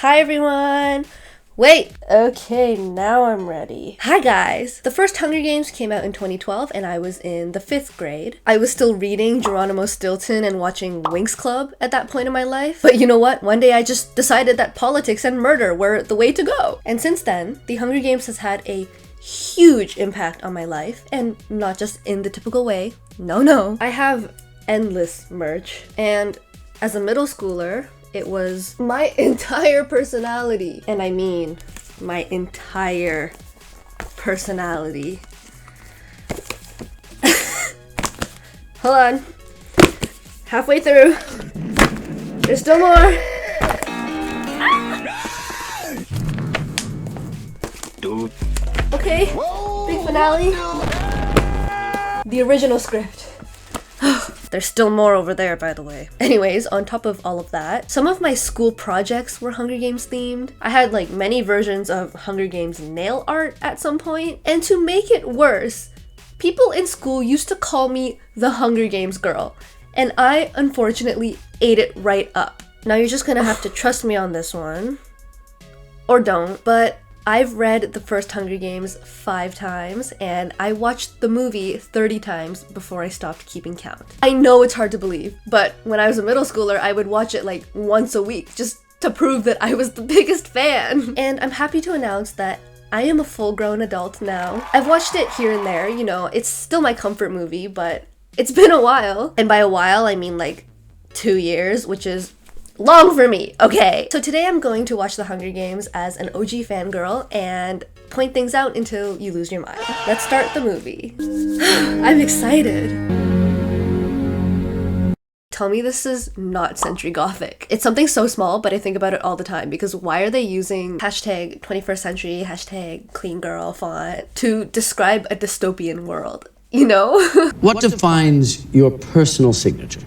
Hi everyone! Wait, okay, now I'm ready. Hi guys! The first Hunger Games came out in 2012 and I was in the 5th grade. I was still reading Geronimo Stilton and watching Winx Club at that point in my life. But you know what? One day I just decided that politics and murder were the way to go. And since then, the Hunger Games has had a huge impact on my life, and not just in the typical way. No. I have endless merch, and as a middle schooler, it was my entire personality. And I mean my entire personality. Hold on. Halfway through. There's still more. Dude. Okay, big finale. The original script. There's still more over there, by the way. Anyways, on top of all of that, some of my school projects were Hunger Games themed. I had like many versions of Hunger Games nail art at some point. And to make it worse, people in school used to call me the Hunger Games girl. And I unfortunately ate it right up. Now you're just gonna have to trust me on this one. Or don't, but I've read the first Hunger Games 5 times, and I watched the movie 30 times before I stopped keeping count. I know it's hard to believe, but when I was a middle schooler, I would watch it like once a week just to prove that I was the biggest fan. And I'm happy to announce that I am a full-grown adult now. I've watched it here and there, you know, it's still my comfort movie, but it's been a while. And by a while, I mean like 2 years, which is long for me, okay? So today I'm going to watch The Hunger Games as an OG fangirl and point things out until you lose your mind. Let's start the movie. I'm excited. Tell me this is not Century Gothic. It's something so small, but I think about it all the time because why are they using hashtag 21st century, hashtag clean girl font to describe a dystopian world, you know? What defines your personal signature?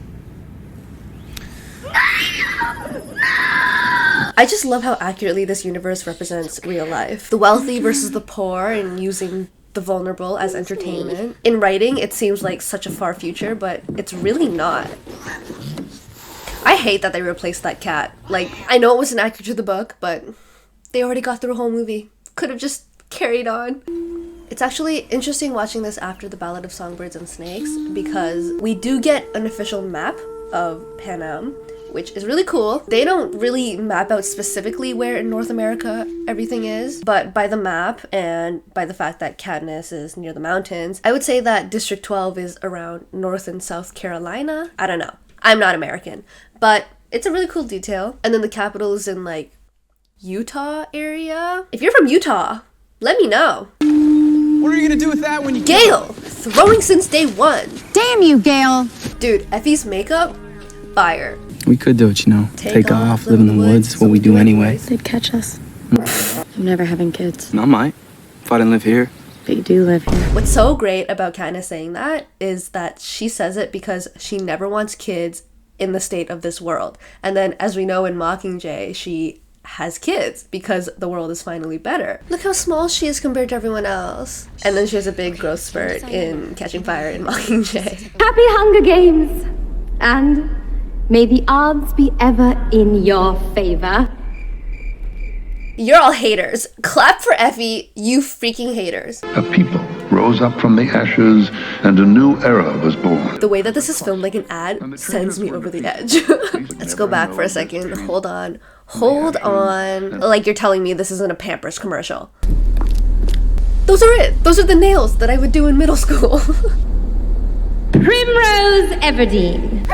I just love how accurately this universe represents real life. The wealthy versus the poor and using the vulnerable as entertainment. In writing, it seems like such a far future, but it's really not. I hate that they replaced that cat. Like, I know it wasn't accurate to the book, but they already got through a whole movie. Could have just carried on. It's actually interesting watching this after the Ballad of Songbirds and Snakes because we do get an official map of Panem, which is really cool. They don't really map out specifically where in North America everything is, but by the map and by the fact that Katniss is near the mountains, I would say that District 12 is around North and South Carolina. I don't know. I'm not American, but it's a really cool detail. And then the capital is in like Utah area. If you're from Utah, let me know. What are you gonna do with that when you Gale! Throwing since day one. Damn you, Gale! Dude, Effie's makeup, fire. We could do it, you know. Take off, live in the woods, what we do anyway. They'd catch us. I'm never having kids. I might, if I didn't live here. But you do live here. What's so great about Katniss saying that is that she says it because she never wants kids in the state of this world. And then, as we know in Mockingjay, she has kids because the world is finally better. Look how small she is compared to everyone else. And then she has a big growth spurt in Catching Fire in Mockingjay. Happy Hunger Games! And may the odds be ever in your favor. You're all haters. Clap for Effie, you freaking haters. A people rose up from the ashes and a new era was born. The way that this is filmed like an ad sends me over the edge. Let's go back for a second. Hold on. Like you're telling me this isn't a Pampers commercial. Those are it. Those are the nails that I would do in middle school. Primrose Everdeen.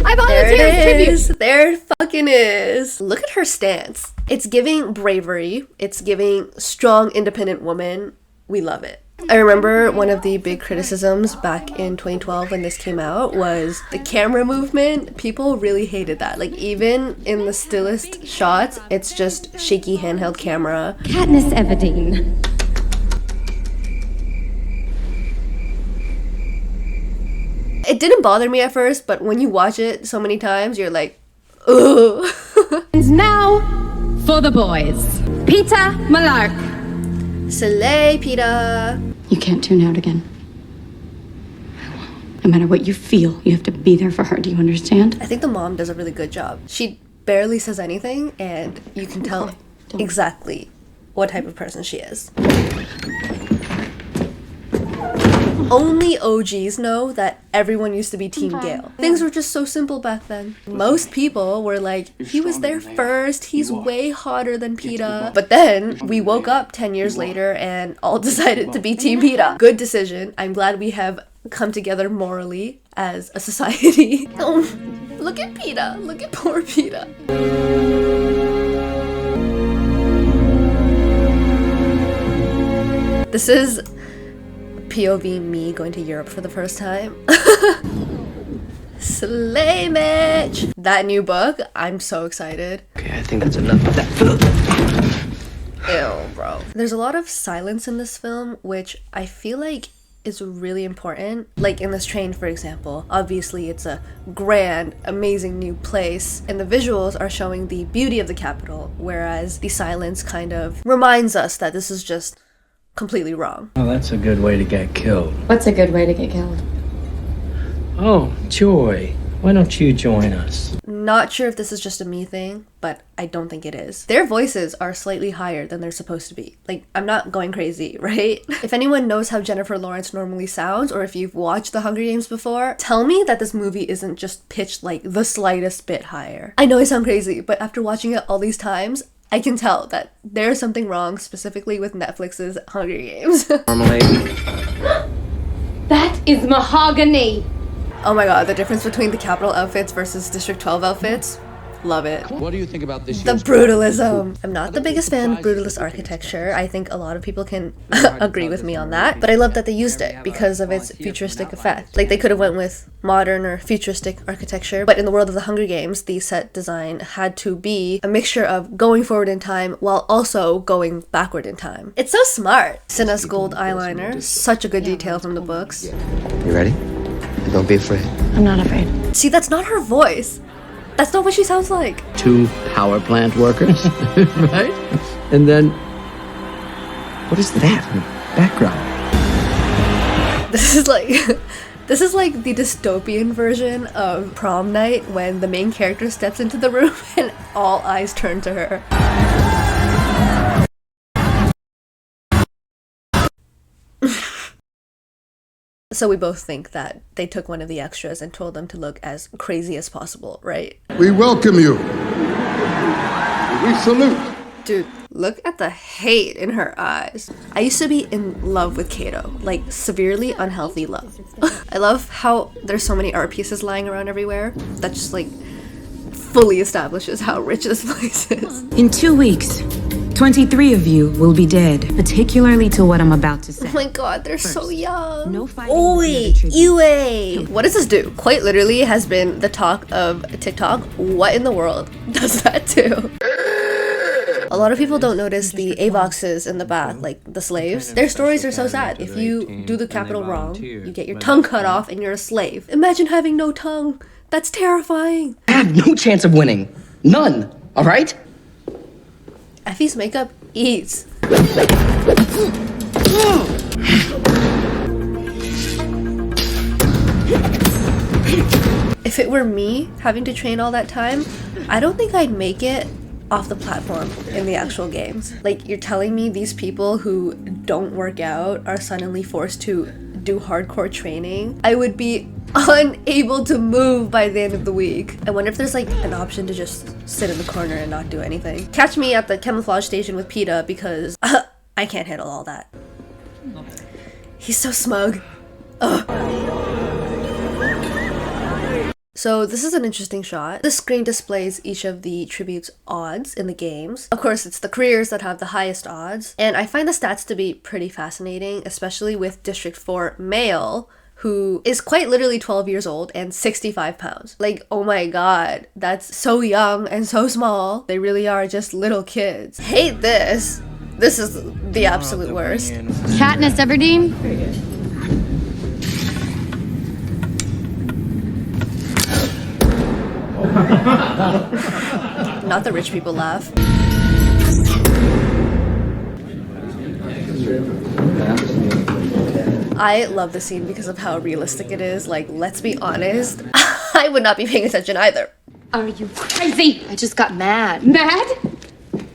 I volunteer! There it is. There it fucking is. Look at her stance. It's giving bravery. It's giving strong, independent woman. We love it. I remember one of the big criticisms back in 2012 when this came out was the camera movement. People really hated that. Like, even in the stillest shots, it's just shaky handheld camera. Katniss Everdeen. It didn't bother me at first, but when you watch it so many times, you're like, ugh. And now, for the boys. Peter Malark. Slay, Peter. You can't tune out again. No matter what you feel, you have to be there for her. Do you understand? I think the mom does a really good job. She barely says anything, and you can tell exactly what type of person she is. Only OGs know that everyone used to be Team Gale. Things were just so simple back then. Most people were like, he was there first, he's way hotter than Peeta. But then we woke up 10 years later and all decided to be Team Peeta. Good decision. I'm glad we have come together morally as a society. Oh, look at Peeta. Look at poor Peeta. This is POV me going to Europe for the first time. Slay Mitch! That new book, I'm so excited. Okay, I think that's enough of that. Ew, bro. There's a lot of silence in this film, which I feel like is really important. Like in this train, for example, obviously it's a grand, amazing new place, and the visuals are showing the beauty of the capital, whereas the silence kind of reminds us that this is just completely wrong. Oh, that's a good way to get killed. What's a good way to get killed? Oh, Joy, why don't you join us? Not sure if this is just a me thing, but I don't think it is. Their voices are slightly higher than they're supposed to be. Like, I'm not going crazy, right? If anyone knows how Jennifer Lawrence normally sounds, or if you've watched The Hunger Games before, tell me that this movie isn't just pitched like the slightest bit higher. I know I sound crazy, but after watching it all these times, I can tell that there's something wrong specifically with Netflix's Hunger Games. That is mahogany. Oh my god, the difference between the Capitol outfits versus District 12 outfits. Love it. What do you think about this? The brutalism. I'm not the biggest fan of brutalist architecture. I think a lot of people can agree with me on that. But I love that they used it because of its futuristic effect. Like, they could have went with modern or futuristic architecture, but in the world of the Hunger Games, the set design had to be a mixture of going forward in time while also going backward in time. It's so smart. Cinna's gold eyeliner. Such a good detail from the books. You ready? Don't be afraid. I'm not afraid. See, that's not her voice. That's not what she sounds like. 2 power plant workers, right? And then, What is that in the background? This is like the dystopian version of prom night when the main character steps into the room and all eyes turn to her. So we both think that they took one of the extras and told them to look as crazy as possible, right? We welcome you. We salute. Dude, look at the hate in her eyes. I used to be in love with Kato, like severely unhealthy love. I love how there's so many art pieces lying around everywhere. That just like fully establishes how rich this place is. In 2 weeks, 23 of you will be dead, particularly to what I'm about to say. Oh my god, they're so young. No fighting. Oi, Yue! What does this do? Quite literally has been the talk of TikTok. What in the world does that do? A lot of people don't notice the Avoxes in the back, like the slaves. Their stories are so sad. If you do the capital wrong, you get your tongue cut off and you're a slave. Imagine having no tongue. That's terrifying. I have no chance of winning. None. All right? Effie's makeup eats. If it were me having to train all that time, I don't think I'd make it off the platform in the actual games. Like, you're telling me these people who don't work out are suddenly forced to do hardcore training? I would be unable to move by the end of the week. I wonder if there's like an option to just sit in the corner and not do anything. Catch me at the camouflage station with Peeta because I can't handle all that. He's so smug. Ugh. So this is an interesting shot. The screen displays each of the tributes' odds in the games. Of course, it's the careers that have the highest odds. And I find the stats to be pretty fascinating, especially with District 4 male, who is quite literally 12 years old and 65 pounds. Like, oh my god, that's so young and so small. They really are just little kids. Hate this. This is the absolute worst. Katniss Everdeen? Not the rich people laugh. I love the scene because of how realistic it is. Like, let's be honest, I would not be paying attention either. Are you crazy? I just got mad. Mad?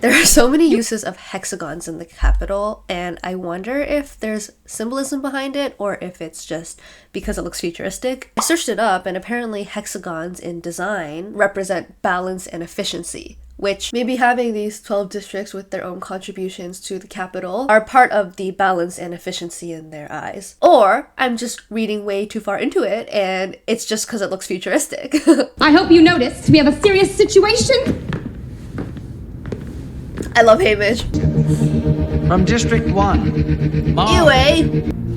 There are so many uses of hexagons in the Capitol, and I wonder if there's symbolism behind it or if it's just because it looks futuristic. I searched it up, and apparently hexagons in design represent balance and efficiency, which maybe having these 12 districts with their own contributions to the Capitol are part of the balance and efficiency in their eyes. Or I'm just reading way too far into it, and it's just because it looks futuristic. I hope you noticed we have a serious situation. I love Hamish. From District 1, Mom. Anyway.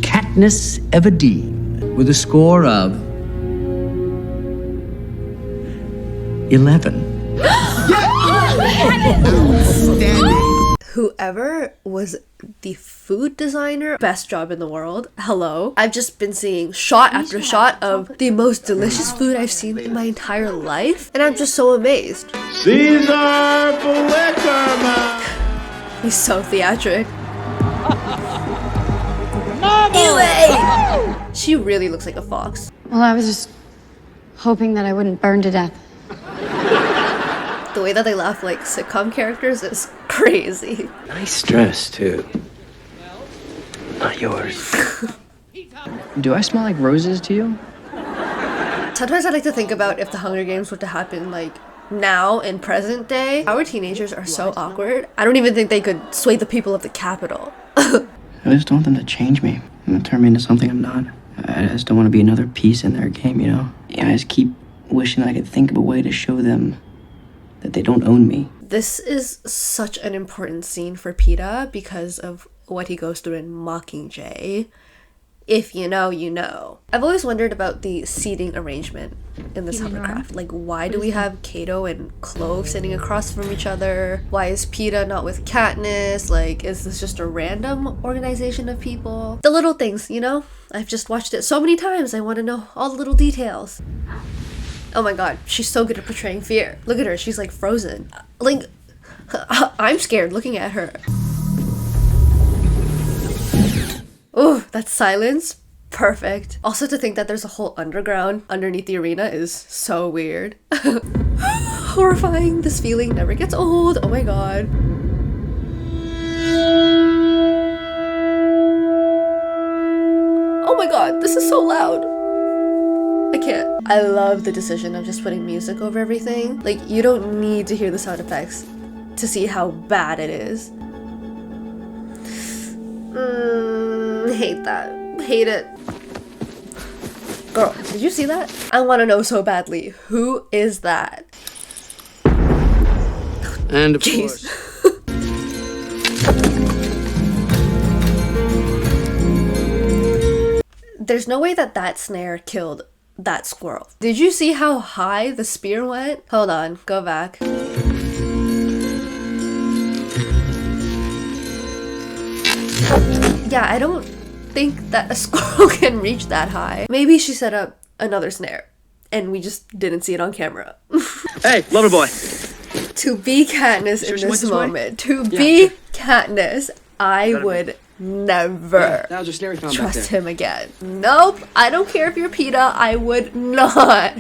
Katniss Everdeen with a score of 11. Whoever was the food designer, best job in the world. Hello. I've just been seeing shot after shot of the most delicious food I've seen in my entire life, and I'm just so amazed. Caesar Flickerman! He's so theatric. Anyway! She really looks like a fox. Well, I was just hoping that I wouldn't burn to death. The way that they laugh like sitcom characters is crazy. Nice dress, too. Not yours. Do I smell like roses to you? Sometimes I like to think about if the Hunger Games were to happen like now in present day. Our teenagers are so awkward. I don't even think they could sway the people of the Capitol. I just don't want them to change me and turn me into something I'm not. I just don't want to be another piece in their game, you know? Yeah, I just keep wishing I could think of a way to show them that they don't own me. This is such an important scene for PETA because of what he goes through in Mockingjay. If you know, you know. I've always wondered about the seating arrangement in this hovercraft. Like, why do we have Cato and Clove sitting across from each other? Why is PETA not with Katniss? Like, is this just a random organization of people? The little things, you know? I've just watched it so many times. I want to know all the little details. Oh my god, she's so good at portraying fear. Look at her, she's like frozen. Like, I'm scared looking at her. Oh, that silence, perfect. Also to think that there's a whole underground underneath the arena is so weird. Horrifying, this feeling never gets old, oh my god. Oh my god, this is so loud. I can't. I love the decision of just putting music over everything. Like, you don't need to hear the sound effects to see how bad it is. Hate that. Hate it. Girl, did you see that? I want to know so badly. Who is that? And of Jeez. course. There's no way that that snare killed that squirrel. Did you see how high the spear went? Hold on, go back. Yeah, I don't think that a squirrel can reach that high. Maybe she set up another snare and we just didn't see it on camera. Hey, lover boy. To be Katniss in this moment, to be Katniss, I would never That was your snare we found back trust there. him again. Nope, I don't care if you're PETA, I would not.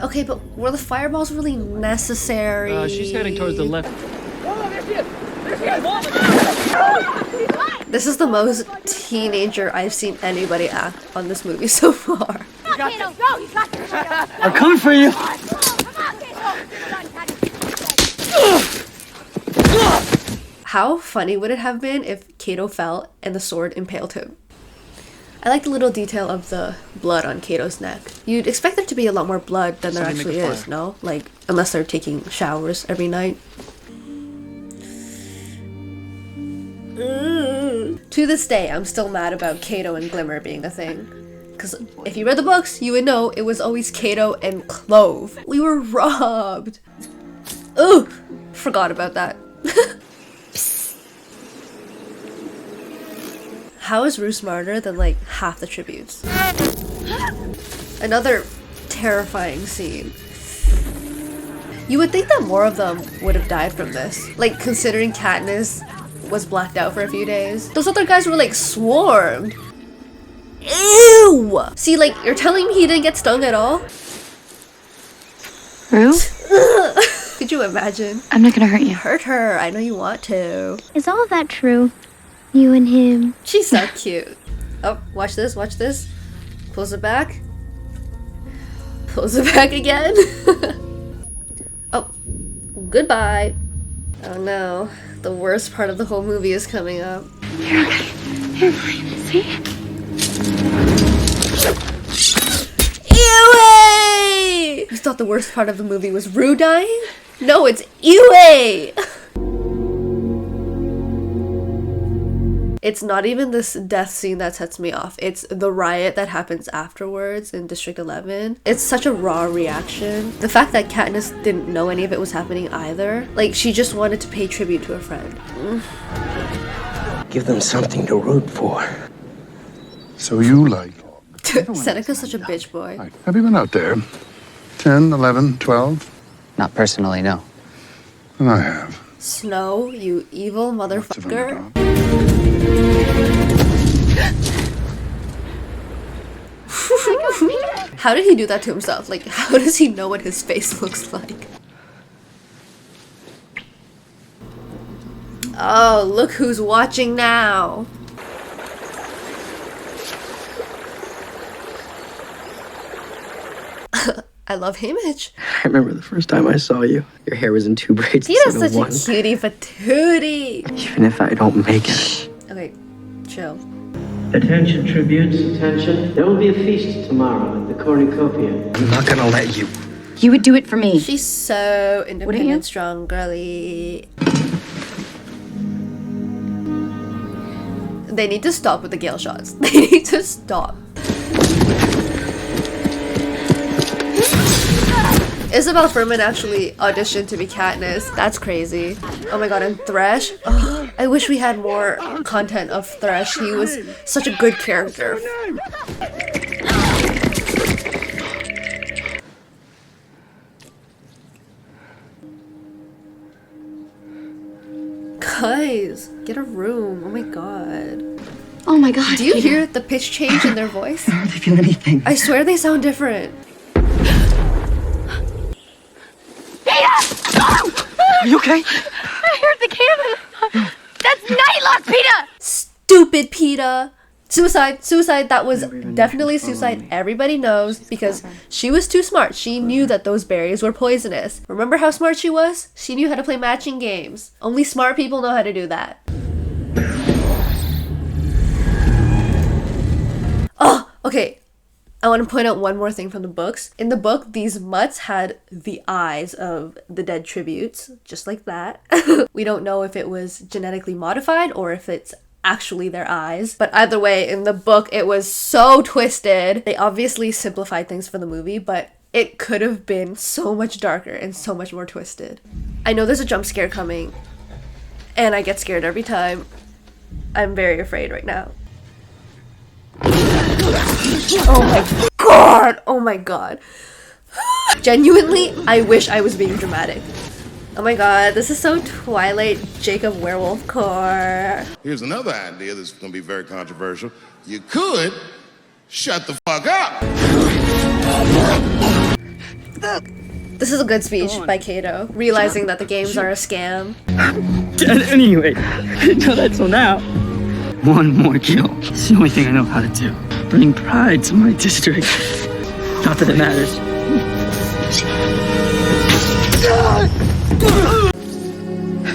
Okay, but were the fireballs really necessary? She's heading towards the left. This is the most teenager I've seen anybody act on this movie so far. I'm coming for you. How funny would it have been if Cato fell and the sword impaled him? I like the little detail of the blood on Cato's neck. You'd expect there to be a lot more blood than there actually is, no? Like, unless they're taking showers every night. To this day, I'm still mad about Cato and Glimmer being a thing. Because if you read the books, you would know it was always Cato and Clove. We were robbed. Ooh, forgot about that. How is Rue smarter than like half the tributes? Another terrifying scene. You would think that more of them would have died from this. Like, considering Katniss was blacked out for a few days. Those other guys were like swarmed. Ew! See, like, you're telling me he didn't get stung at all? Rue? Could you imagine? I'm not gonna hurt you. Hurt her. I know you want to. Is all of that true? You and him? She's so cute. Oh, watch this, watch this. Close it back. Close it back again. Oh, goodbye. Oh no, the worst part of the whole movie is coming up. You're okay. You're fine. See? Yue! You thought the worst part of the movie was Rue dying? No, it's Yue! It's not even this death scene that sets me off. It's the riot that happens afterwards in District 11. It's such a raw reaction. The fact that Katniss didn't know any of it was happening either. Like, she just wanted to pay tribute to a friend. Give them something to root for. So you like... Seneca's such a bitch boy. Right. Have you been out there? 10, 11, 12? Not personally, no. And I have. Snow, you evil motherfucker. How did he do that to himself? Like, how does he know what his face looks like? Oh, look who's watching now. I love Haymitch. I remember the first time I saw you. Your hair was in 2 braids He's instead of such one. a cutie patootie. Even if I don't make it. Okay, chill. Attention, tributes, attention. There will be a feast tomorrow at the cornucopia. I'm not gonna let you. You would do it for me. She's so Wouldn't you? independent, strong, girly. They need to stop with the Gale shots. They need to stop. Isabel Furman actually auditioned to be Katniss. That's crazy. Oh my god, and Thresh. Oh, I wish we had more content of Thresh. He was such a good character. Guys, get a room. Oh my god. Oh my god. Do you hear the pitch change in their voice? I don't really feel anything. I swear they sound different. Are you okay? I heard the cannon. That's Nightlock, Peeta! Stupid Peeta. Suicide, suicide, that was definitely suicide. Everybody knows because she was too smart. She knew that those berries were poisonous. Remember how smart she was? She knew how to play matching games. Only smart people know how to do that. Oh, okay. I want to point out one more thing from the books. In the book, these mutts had the eyes of the dead tributes, just like that. We don't know if it was genetically modified or if it's actually their eyes. But either way, in the book, it was so twisted. They obviously simplified things for the movie, but it could have been so much darker and so much more twisted. I know there's a jump scare coming, and I get scared every time. I'm very afraid right now. Oh my god! Oh my god. Genuinely, I wish I was being dramatic. Oh my god, this is so Twilight Jacob Werewolf core. Here's another idea that's going to be very controversial. You could shut the fuck up. This is a good speech by Kato, realizing that the games are a scam. Anyway, so now, one more kill. It's the only thing I know how to do. Bring pride to my district. Not that it matters.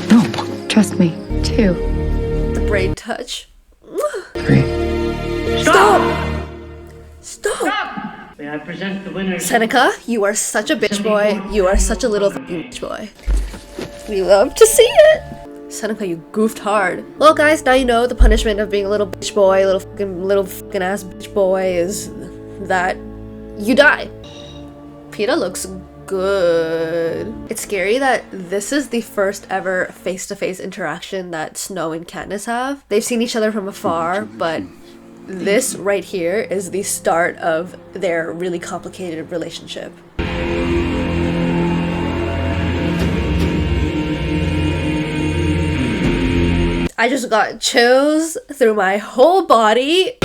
No, trust me. 2. The braid touch. 3. Stop! Stop! May I present the winner? Seneca, you are such a bitch boy. You are such a little fucking bitch boy. We love to see it. Seneca, you goofed hard. Well, guys, now you know the punishment of being a little bitch boy, little fucking ass bitch boy is that you die. Peeta looks good. It's scary that this is the first ever face-to-face interaction that Snow and Katniss have. They've seen each other from afar, but this right here is the start of their really complicated relationship. I just got chills through my whole body.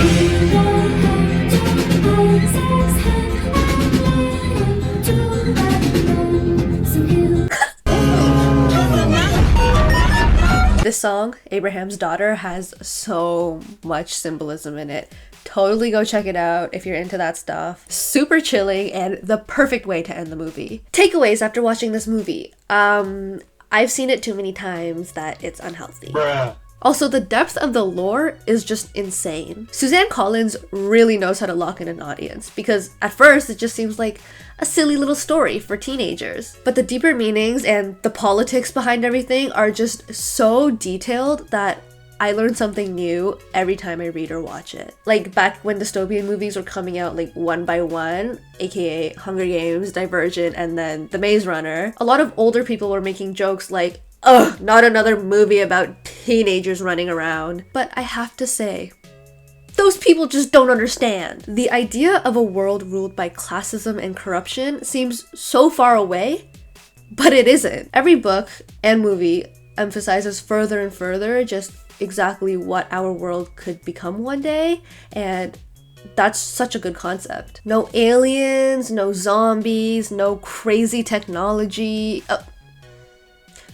This song, Abraham's Daughter, has so much symbolism in it. Totally go check it out if you're into that stuff. Super chilling and the perfect way to end the movie. Takeaways after watching this movie. I've seen it too many times that it's unhealthy. Bruh. Also, the depth of the lore is just insane. Suzanne Collins really knows how to lock in an audience because at first it just seems like a silly little story for teenagers. But the deeper meanings and the politics behind everything are just so detailed that I learn something new every time I read or watch it. Like back when dystopian movies were coming out like one by one, aka Hunger Games, Divergent, and then The Maze Runner, a lot of older people were making jokes like, ugh, not another movie about teenagers running around. But I have to say, those people just don't understand. The idea of a world ruled by classism and corruption seems so far away, but it isn't. Every book and movie emphasizes further and further just exactly what our world could become one day, and that's such a good concept. No aliens, no zombies, no crazy technology.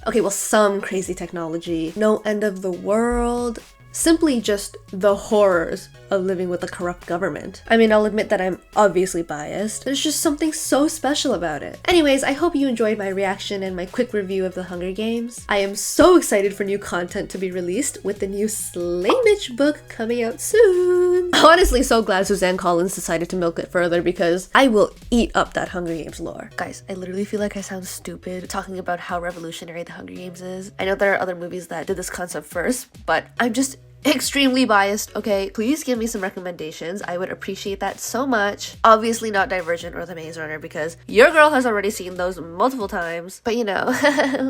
Okay, well, some crazy technology. No end of the world. Simply just the horrors of living with a corrupt government. I mean, I'll admit that I'm obviously biased. There's just something so special about it. Anyways, I hope you enjoyed my reaction and my quick review of the Hunger Games. I am so excited for new content to be released with the new Slaymitch book coming out soon. I'm honestly so glad Suzanne Collins decided to milk it further because I will eat up that Hunger Games lore. Guys, I literally feel like I sound stupid talking about how revolutionary the Hunger Games is. I know there are other movies that did this concept first, but I'm just extremely biased, okay? Please give me some recommendations. I would appreciate that so much. Obviously not Divergent or The Maze Runner because your girl has already seen those multiple times. But you know,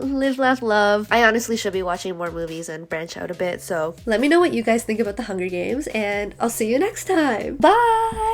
live, laugh, love. I honestly should be watching more movies and branch out a bit, so let me know what you guys think about the Hunger Games and I'll see you next time. Bye!